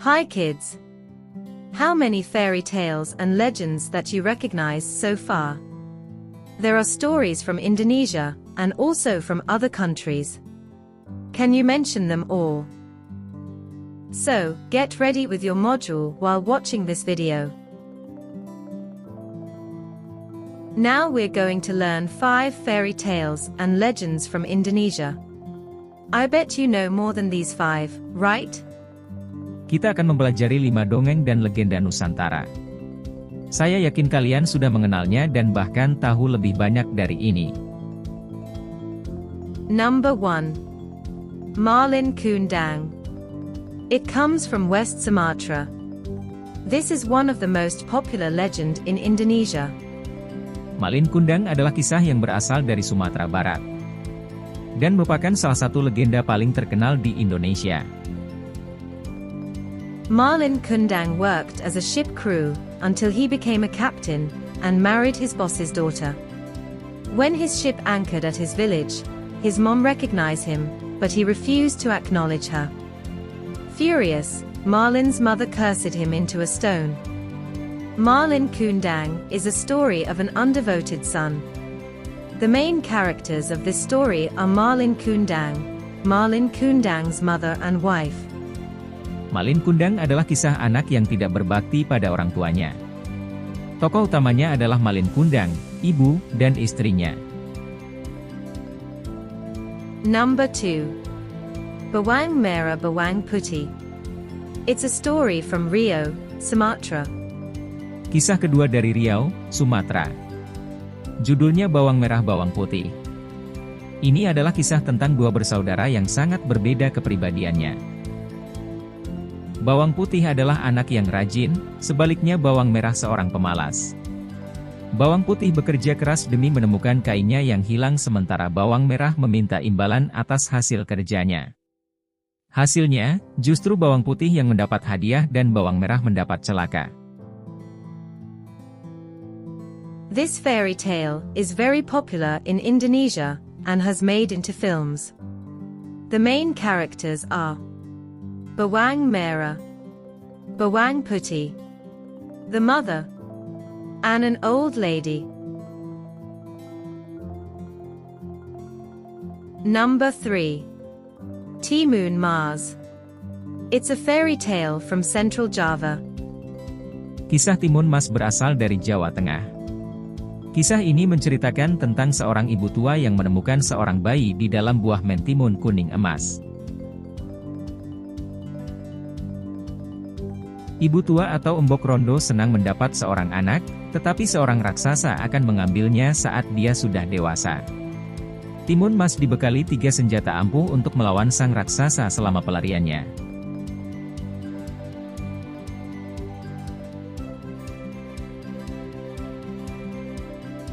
Hi kids! How many fairy tales and legends that you recognize so far? There are stories from Indonesia, and also from other countries. Can you mention them all? So, get ready with your module while watching this video. Now we're going to learn 5 fairy tales and legends from Indonesia. I bet you know more than these 5, right? Kita akan mempelajari 5 dongeng dan legenda Nusantara. Saya yakin kalian sudah mengenalnya dan bahkan tahu lebih banyak dari ini. Number 1. Marlin Kundang. It comes from West Sumatra. This is one of the most popular legend in Indonesia. Marlin Kundang adalah kisah yang berasal dari Sumatera Barat dan merupakan salah satu legenda paling terkenal di Indonesia. Marlin Kundang worked as a ship crew until he became a captain and married his boss's daughter. When his ship anchored at his village, his mom recognized him, but he refused to acknowledge her. Furious, Marlin's mother cursed him into a stone. Marlin Kundang is a story of an undevoted son. The main characters of this story are Marlin Kundang's mother and wife. Marlin Kundang adalah kisah anak yang tidak berbakti pada orang tuanya. Tokoh utamanya adalah Marlin Kundang, ibu, dan istrinya. Number 2. Bawang Merah Bawang Putih. It's a story from Riau, Sumatra. Kisah kedua dari Riau, Sumatera. Judulnya Bawang Merah Bawang Putih. Ini adalah kisah tentang dua bersaudara yang sangat berbeda kepribadiannya. Bawang putih adalah anak yang rajin, sebaliknya bawang merah seorang pemalas. Bawang putih bekerja keras demi menemukan kainnya yang hilang sementara bawang merah meminta imbalan atas hasil kerjanya. Hasilnya, justru bawang putih yang mendapat hadiah dan bawang merah mendapat celaka. This fairy tale is very popular in Indonesia and has made into films. The main characters are Bawang Merah, Bawang Putih, the mother, and an old lady. Number 3. Timun Mas. It's a fairy tale from Central Java. Kisah Timun Mas berasal dari Jawa Tengah. Kisah ini menceritakan tentang seorang ibu tua yang menemukan seorang bayi di dalam buah mentimun kuning emas. Ibu tua atau embok rondo senang mendapat seorang anak, tetapi seorang raksasa akan mengambilnya saat dia sudah dewasa. Timun Mas dibekali 3 senjata ampuh untuk melawan sang raksasa selama pelariannya.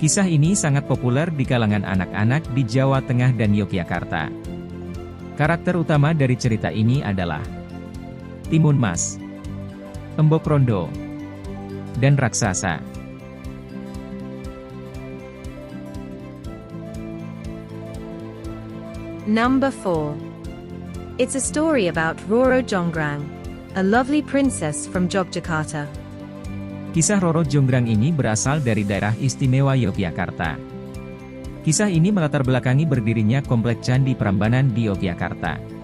Kisah ini sangat populer di kalangan anak-anak di Jawa Tengah dan Yogyakarta. Karakter utama dari cerita ini adalah Timun Mas, embok rondo, dan raksasa. Number 4. It's a story about Roro Jonggrang, a lovely princess from Yogyakarta. Kisah Roro Jonggrang ini berasal dari daerah istimewa Yogyakarta. Kisah ini melatar belakangi berdirinya Komplek Candi Prambanan di Yogyakarta.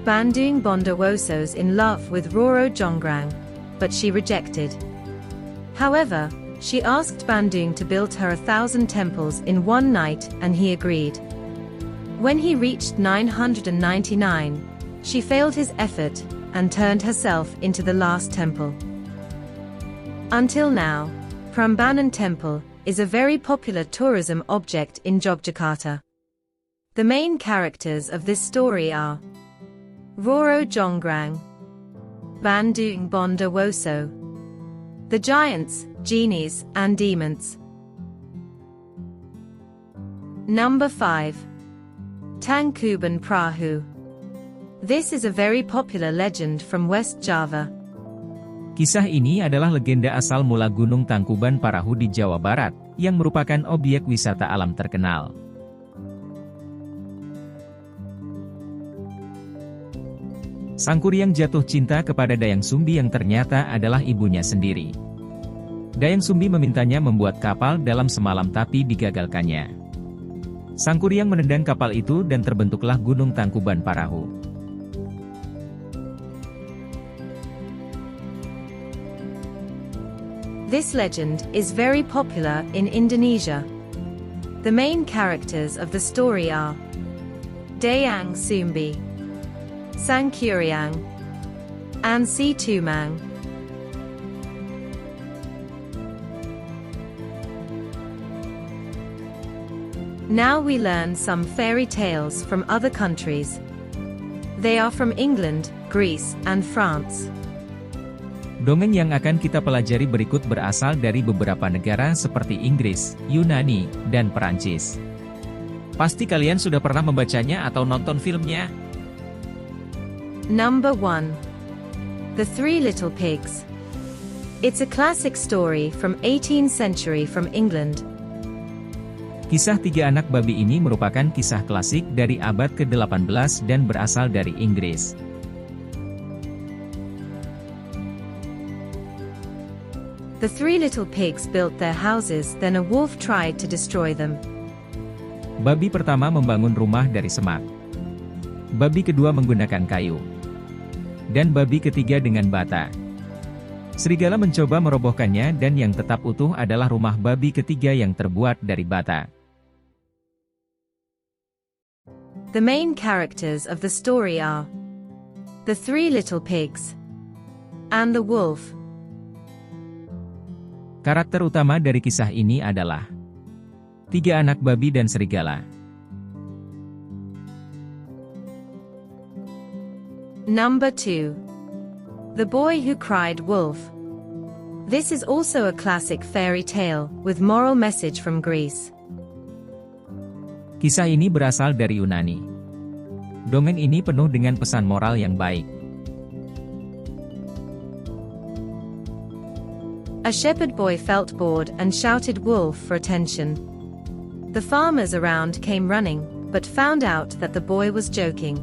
Bandung Bondowoso's in love with Roro Jonggrang, but she rejected. However, she asked Bandung to build her 1,000 temples in one night and he agreed. When he reached 999, she failed his effort and turned herself into the last temple. Until now, Prambanan Temple is a very popular tourism object in Yogyakarta. The main characters of this story are Roro Jonggrang, Bandung Bondowoso, the giants, genies, and demons. Number 5. Tangkuban Perahu. This is a very popular legend from West Java. Kisah ini adalah legenda asal mula Gunung Tangkuban Perahu di Jawa Barat, yang merupakan objek wisata alam terkenal. Sang Kuryang jatuh cinta kepada Dayang Sumbi yang ternyata adalah ibunya sendiri. Dayang Sumbi memintanya membuat kapal dalam semalam tapi digagalkannya. Sang Kuryang menendang kapal itu dan terbentuklah Gunung Tangkuban Parahu. This legend is very popular in Indonesia. The main characters of the story are Dayang Sumbi, Sang Kuryang, and Si Tumang. Now we learn some fairy tales from other countries. They are from England, Greece, and France. Dongeng yang akan kita pelajari berikut berasal dari beberapa negara seperti Inggris, Yunani, dan Perancis. Pasti kalian sudah pernah membacanya atau nonton filmnya. Number 1. The Three Little Pigs. It's a classic story from 18th century from England. Kisah Tiga Anak Babi ini merupakan kisah klasik dari abad ke-18 dan berasal dari Inggris. The three little pigs built their houses, then a wolf tried to destroy them. Babi pertama membangun rumah dari semak. Babi kedua menggunakan kayu. Dan babi ketiga dengan bata. Serigala mencoba merobohkannya dan yang tetap utuh adalah rumah babi ketiga yang terbuat dari bata. The main characters of the story are the three little pigs and the wolf. Karakter utama dari kisah ini adalah tiga anak babi dan serigala. Number 2. The Boy Who Cried Wolf. This is also a classic fairy tale with moral message from Greece. Kisah ini berasal dari Yunani. Dongeng ini penuh dengan pesan moral yang baik. A shepherd boy felt bored and shouted wolf for attention. The farmers around came running, but found out that the boy was joking.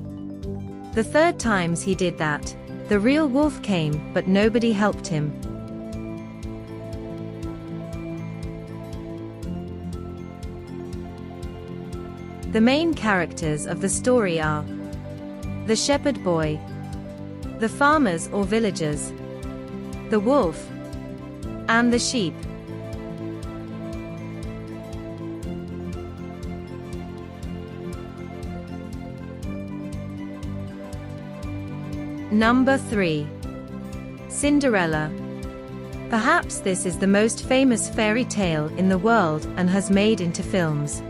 The third times he did that, the real wolf came, but nobody helped him. The main characters of the story are the shepherd boy, the farmers or villagers, the wolf, and the sheep. Number 3. Cinderella. Perhaps this is the most famous fairy tale in the world and has made into films.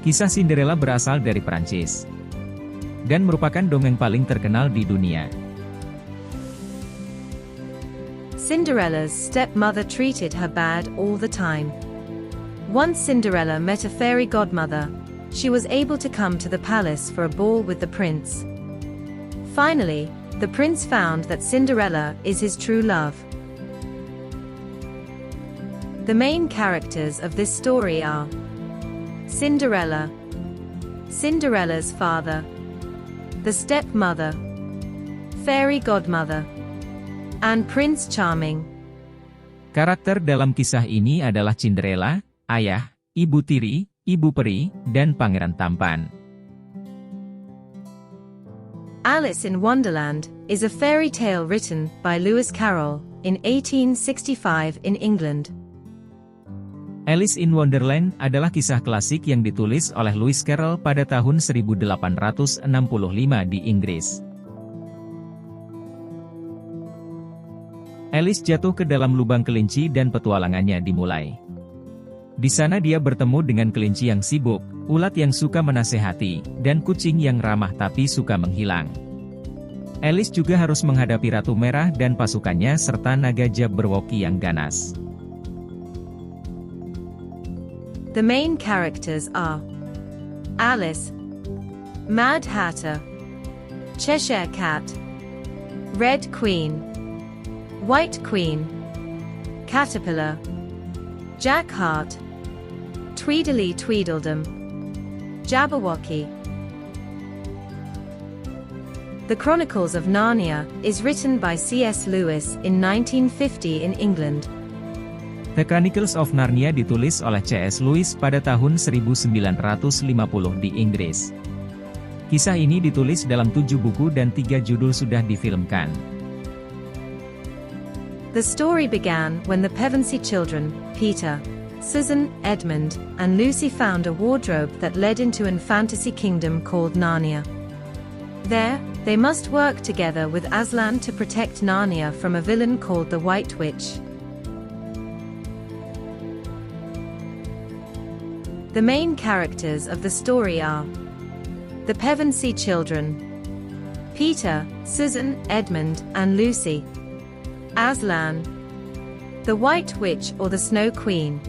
Kisah Cinderella berasal dari Perancis dan merupakan dongeng paling terkenal di dunia. Cinderella's stepmother treated her bad all the time. Once Cinderella met a fairy godmother. She was able to come to the palace for a ball with the prince. Finally, the prince found that Cinderella is his true love. The main characters of this story are Cinderella, Cinderella's father, the stepmother, fairy godmother, and Prince Charming. Karakter dalam kisah ini adalah Cinderella, ayah, ibu tiri, ibu peri, dan pangeran tampan. Alice in Wonderland is a fairy tale written by Lewis Carroll in 1865 in England. Alice in Wonderland adalah kisah klasik yang ditulis oleh Lewis Carroll pada tahun 1865 di Inggris. Alice jatuh ke dalam lubang kelinci dan petualangannya dimulai. Di sana dia bertemu dengan kelinci yang sibuk, ulat yang suka menasehati, dan kucing yang ramah tapi suka menghilang. Alice juga harus menghadapi Ratu Merah dan pasukannya serta naga Jabberwocky yang ganas. The main characters are Alice, Mad Hatter, Cheshire Cat, Red Queen, White Queen, Caterpillar, Jack Hart, Tweedledee Tweedledum, Jabberwocky. The Chronicles of Narnia is written by C.S. Lewis in 1950 in England. The Chronicles of Narnia ditulis oleh C.S. Lewis pada tahun 1950 di Inggris. Kisah ini ditulis dalam 7 buku dan 3 judul sudah difilmkan. The story began when the Pevensey children, Peter, Susan, Edmund, and Lucy found a wardrobe that led into a fantasy kingdom called Narnia. There, they must work together with Aslan to protect Narnia from a villain called the White Witch. The main characters of the story are the Pevensey children, Peter, Susan, Edmund, and Lucy, Aslan, the White Witch or the Snow Queen,